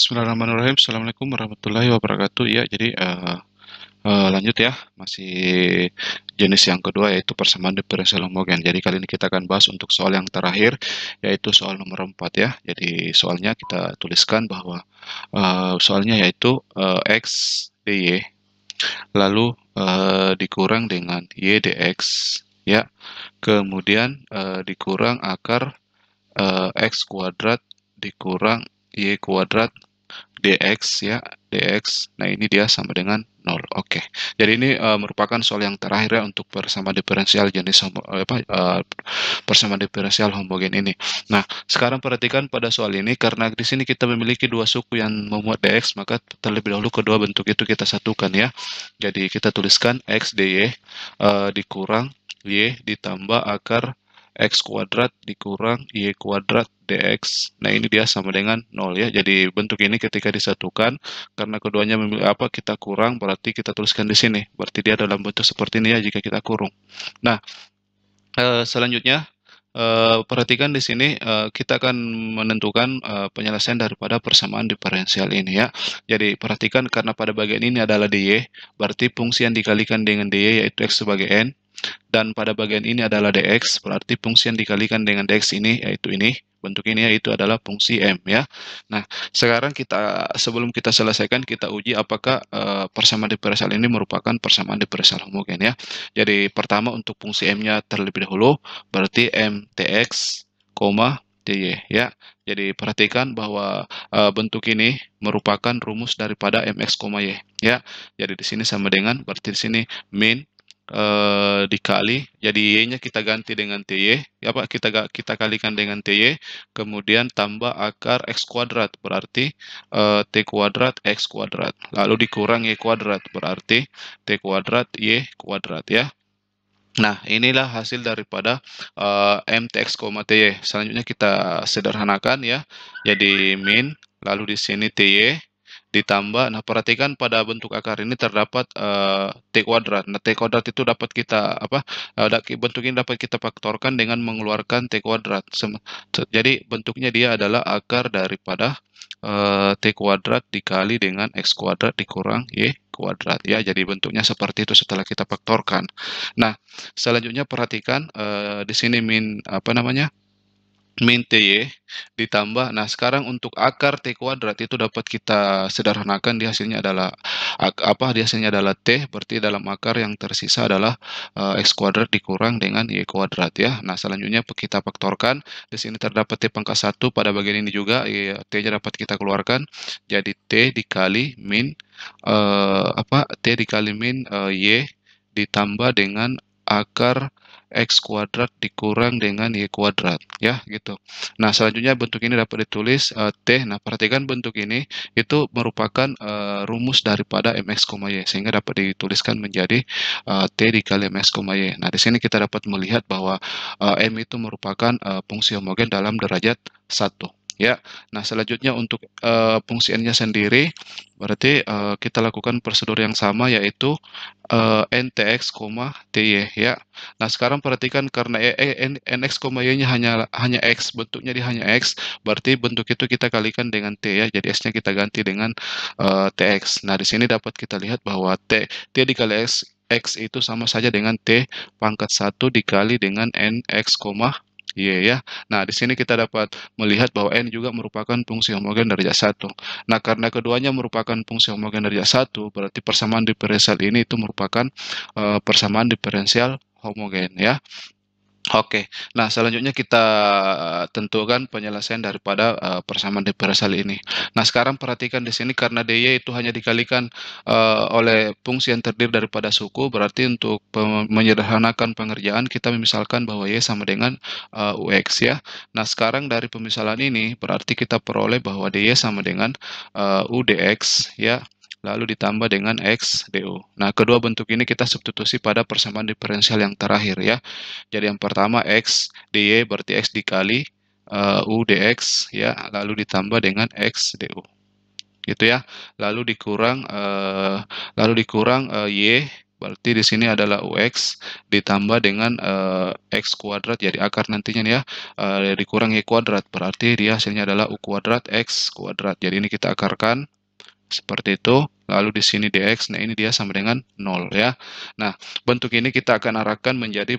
Bismillahirrahmanirrahim. Assalamualaikum warahmatullahi wabarakatuh. Ya, jadi lanjut ya, masih jenis yang kedua yaitu persamaan diferensial homogen. Jadi kali ini kita akan bahas untuk soal yang terakhir yaitu soal nomor 4 ya. Jadi soalnya kita tuliskan bahwa soalnya yaitu x dy lalu dikurang dengan y dx ya. Kemudian dikurang akar x kuadrat dikurang y kuadrat dx ya, dx. Nah, ini dia sama dengan 0. Oke. Jadi ini merupakan soal yang terakhir ya untuk persamaan diferensial jenis persamaan diferensial homogen ini. Nah, sekarang perhatikan pada soal ini karena di sini kita memiliki dua suku yang memuat dx, maka terlebih dahulu kedua bentuk itu kita satukan ya. Jadi kita tuliskan x dy dikurang y ditambah akar x kuadrat dikurang y kuadrat dx. Nah, ini dia sama dengan 0 ya. Jadi bentuk ini ketika disatukan karena keduanya kita kurang, berarti kita tuliskan di sini. Berarti dia dalam bentuk seperti ini ya jika kita kurung. Nah, selanjutnya perhatikan di sini kita akan menentukan penyelesaian daripada persamaan diferensial ini ya. Jadi perhatikan karena pada bagian ini adalah dy, berarti fungsi yang dikalikan dengan dy yaitu x sebagai n. Dan pada bagian ini adalah dx, berarti fungsi yang dikalikan dengan dx ini, yaitu ini, bentuk ini yaitu adalah fungsi m ya. Nah, sekarang sebelum kita selesaikan, kita uji apakah persamaan diferensial ini merupakan persamaan diferensial homogen ya. Jadi pertama untuk fungsi m-nya terlebih dahulu, berarti mtx, dy ya. Jadi perhatikan bahwa bentuk ini merupakan rumus daripada mx, y ya. Jadi di sini sama dengan, berarti di sini min dikali, jadi y-nya kita ganti dengan ty, ya Pak, kita kalikan dengan ty, kemudian tambah akar x kuadrat, berarti t kuadrat x kuadrat, lalu dikurang y kuadrat, berarti t kuadrat y kuadrat ya. Nah, inilah hasil daripada mtx, ty. Selanjutnya kita sederhanakan ya. Jadi min, lalu di sini ty ditambah. Nah, perhatikan pada bentuk akar ini terdapat t kuadrat. Nah, t kuadrat itu dapat kita bentuk ini dapat kita faktorkan dengan mengeluarkan t kuadrat. Jadi bentuknya dia adalah akar daripada t kuadrat dikali dengan x kuadrat dikurang y kuadrat ya. Jadi bentuknya seperti itu setelah kita faktorkan. Nah, selanjutnya perhatikan di sini min ty ditambah. Nah, sekarang untuk akar t kuadrat itu dapat kita sederhanakan, di hasilnya adalah t, berarti dalam akar yang tersisa adalah x kuadrat dikurang dengan y kuadrat ya. Nah, selanjutnya kita faktorkan. Di sini terdapat t pangkat 1, pada bagian ini juga t-nya dapat kita keluarkan. Jadi t dikali min y ditambah dengan akar x kuadrat dikurang dengan y kuadrat ya gitu. Nah, selanjutnya bentuk ini dapat ditulis t. Nah, perhatikan bentuk ini itu merupakan rumus daripada mx, y, sehingga dapat dituliskan menjadi t dikali mx, y. Nah, di sini kita dapat melihat bahwa m itu merupakan fungsi homogen dalam derajat 1 ya. Nah, selanjutnya untuk fungsi n-nya sendiri, berarti kita lakukan prosedur yang sama yaitu ntx, ty ya. Nah, sekarang perhatikan karena nx, y-nya hanya x, bentuknya dia hanya x, berarti bentuk itu kita kalikan dengan t ya. Jadi x-nya kita ganti dengan tx. Nah, di sini dapat kita lihat bahwa t dikali x itu sama saja dengan t pangkat 1 dikali dengan nx, y ya. Nah, di sini kita dapat melihat bahwa n juga merupakan fungsi homogen derajat 1. Nah, karena keduanya merupakan fungsi homogen derajat 1, berarti persamaan diferensial ini itu merupakan persamaan diferensial homogen ya. Oke, nah selanjutnya kita tentukan penyelesaian daripada persamaan diferensial ini. Nah, sekarang perhatikan di sini karena dy itu hanya dikalikan oleh fungsi yang terdiri daripada suku, berarti untuk menyederhanakan pengerjaan kita memisalkan bahwa y sama dengan ux ya. Nah, sekarang dari pemisalan ini berarti kita peroleh bahwa dy sama dengan u dx ya, lalu ditambah dengan x du. Nah, kedua bentuk ini kita substitusi pada persamaan diferensial yang terakhir ya. Jadi yang pertama x dy berarti x dikali u dx ya, lalu ditambah dengan x du. Gitu ya. Lalu dikurang y berarti di sini adalah UX ditambah dengan X kuadrat, jadi akar nantinya nih ya, dikurang Y kuadrat, berarti dia hasilnya adalah U kuadrat X kuadrat. Jadi ini kita akarkan seperti itu, lalu di sini dx, nah ini dia sama dengan 0 ya. Nah, bentuk ini kita akan arahkan menjadi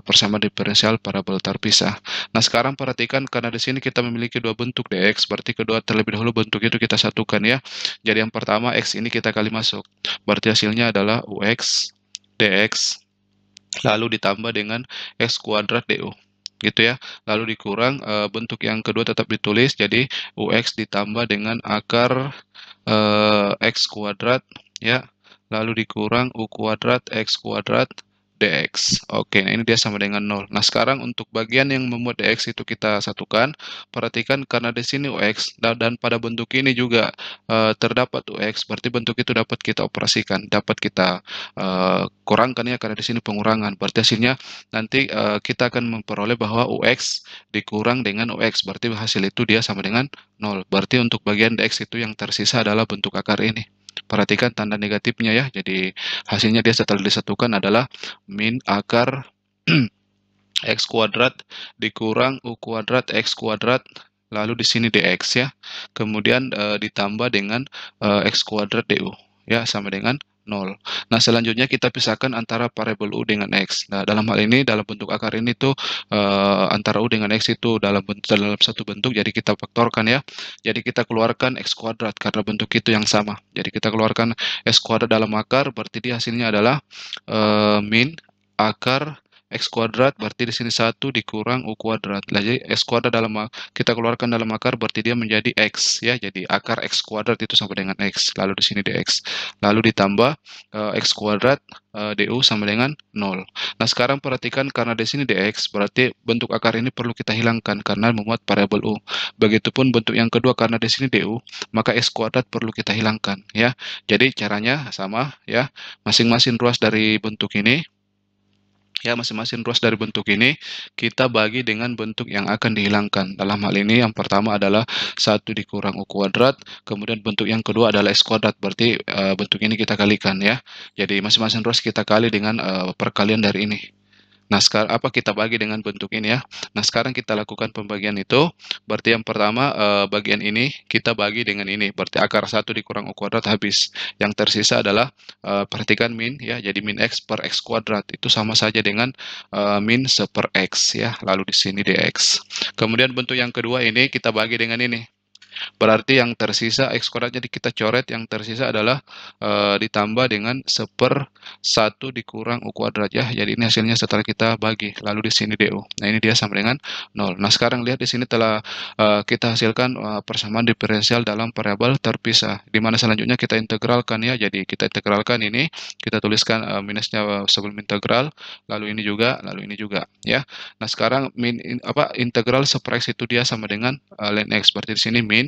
persamaan diferensial parabol terpisah. Nah, sekarang perhatikan karena di sini kita memiliki dua bentuk dx, berarti kedua terlebih dahulu bentuk itu kita satukan ya. Jadi yang pertama x ini kita kali masuk, berarti hasilnya adalah ux dx, lalu ditambah dengan x kuadrat du gitu ya, lalu dikurang bentuk yang kedua tetap ditulis, jadi ux ditambah dengan akar X kuadrat ya, lalu dikurang U kuadrat X kuadrat dx. Oke, nah ini dia sama dengan 0. Nah, sekarang untuk bagian yang membuat dx itu kita satukan. Perhatikan karena di sini ux dan pada bentuk ini juga terdapat ux, berarti bentuk itu dapat kita operasikan, dapat kita kurangkan ya, karena di sini pengurangan. Berarti hasilnya nanti kita akan memperoleh bahwa ux dikurang dengan ux, berarti hasil itu dia sama dengan 0. Berarti untuk bagian dx itu yang tersisa adalah bentuk akar ini. Perhatikan tanda negatifnya ya. Jadi hasilnya dia setelah disatukan adalah min akar x kuadrat dikurang u kuadrat x kuadrat, lalu di sini dx ya. Kemudian ditambah dengan x kuadrat du ya, sama dengan 0. Nah, selanjutnya kita pisahkan antara variabel u dengan x. Nah, dalam hal ini dalam bentuk akar ini tuh antara u dengan x itu dalam satu bentuk, jadi kita faktorkan ya. Jadi kita keluarkan x kuadrat karena bentuk itu yang sama. Jadi kita keluarkan x kuadrat dalam akar, berarti dia hasilnya adalah min akar x kuadrat, berarti di sini 1 dikurang u kuadrat. Jadi x kuadrat kita keluarkan dalam akar, berarti dia menjadi x ya. Jadi akar x kuadrat itu sama dengan x. Lalu di sini dx. Lalu ditambah x kuadrat du sama dengan 0. Nah, sekarang perhatikan karena di sini dx, berarti bentuk akar ini perlu kita hilangkan karena memuat variabel u. Begitupun bentuk yang kedua karena di sini du, maka x kuadrat perlu kita hilangkan ya. Jadi caranya sama ya. Masing-masing ruas dari bentuk ini ya, masing-masing ruas dari bentuk ini kita bagi dengan bentuk yang akan dihilangkan. Dalam hal ini yang pertama adalah 1 dikurang u kuadrat, kemudian bentuk yang kedua adalah x kuadrat, berarti bentuk ini kita kalikan ya. Jadi masing-masing ruas kita kali dengan perkalian dari ini. Nah, sekarang apa kita bagi dengan bentuk ini ya. Nah, sekarang kita lakukan pembagian itu. Berarti yang pertama bagian ini kita bagi dengan ini. Berarti akar 1 dikurang u kuadrat habis. Yang tersisa adalah perhatikan min ya. Jadi min x per x kuadrat itu sama saja dengan min 1 per x ya. Lalu di sini dx. Kemudian bentuk yang kedua ini kita bagi dengan ini. Berarti yang tersisa x kuadrat, jadi kita coret yang tersisa adalah ditambah dengan 1/1 dikurang u kuadrat ya. Jadi ini hasilnya setelah kita bagi. Lalu di sini du. Nah, ini dia sama dengan 0. Nah, sekarang lihat di sini telah kita hasilkan persamaan diferensial dalam variabel terpisah. Di mana selanjutnya kita integralkan ya. Jadi kita integralkan ini, kita tuliskan minusnya sebelum integral, lalu ini juga, lalu ini juga ya. Nah, sekarang integral 1/x itu dia sama dengan ln x. Berarti di sini min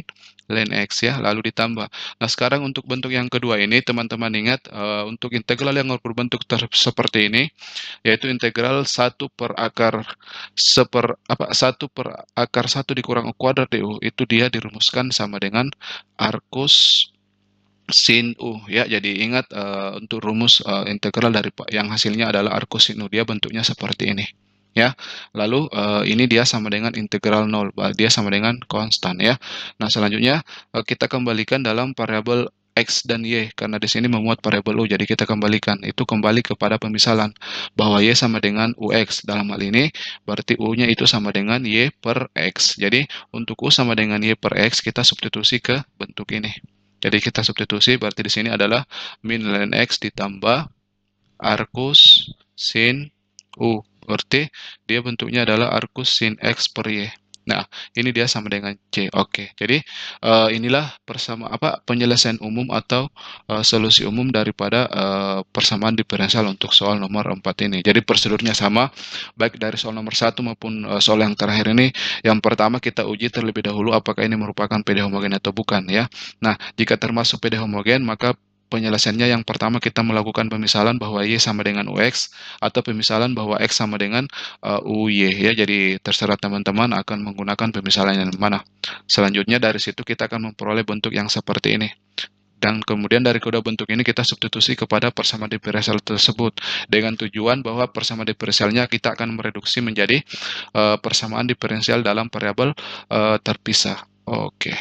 ln x ya, lalu ditambah. Nah, sekarang untuk bentuk yang kedua ini teman-teman ingat untuk integral yang berbentuk seperti ini, yaitu integral 1 per akar 1 dikurang u kuadrat du, itu dia dirumuskan sama dengan arcus sin u ya. Jadi ingat untuk rumus integral dari yang hasilnya adalah arcus sin u, dia bentuknya seperti ini ya. Lalu ini dia sama dengan integral 0, dia sama dengan konstan ya. Nah, selanjutnya kita kembalikan dalam variabel x dan y, karena di sini memuat variabel u, jadi kita kembalikan, itu kembali kepada pemisalan bahwa y sama dengan ux. Dalam hal ini berarti u-nya itu sama dengan y per x. Jadi untuk u sama dengan y per x kita substitusi ke bentuk ini. Jadi kita substitusi, berarti di sini adalah min ln x ditambah arcus sin u. Berarti dia bentuknya adalah arcus sin x per y. Nah, ini dia sama dengan C. Oke. Jadi inilah penyelesaian umum atau solusi umum daripada persamaan diferensial untuk soal nomor 4 ini. Jadi prosedurnya sama baik dari soal nomor 1 maupun soal yang terakhir ini. Yang pertama kita uji terlebih dahulu apakah ini merupakan PD homogen atau bukan ya. Nah, jika termasuk PD homogen, maka penyelesaiannya yang pertama kita melakukan pemisalan bahwa y sama dengan ux, atau pemisalan bahwa x sama dengan uy ya. Jadi terserah teman-teman akan menggunakan pemisalan yang mana. Selanjutnya dari situ kita akan memperoleh bentuk yang seperti ini. Dan kemudian dari kedua bentuk ini kita substitusi kepada persamaan diferensial tersebut dengan tujuan bahwa persamaan diferensialnya kita akan mereduksi menjadi persamaan diferensial dalam variabel terpisah. Oke.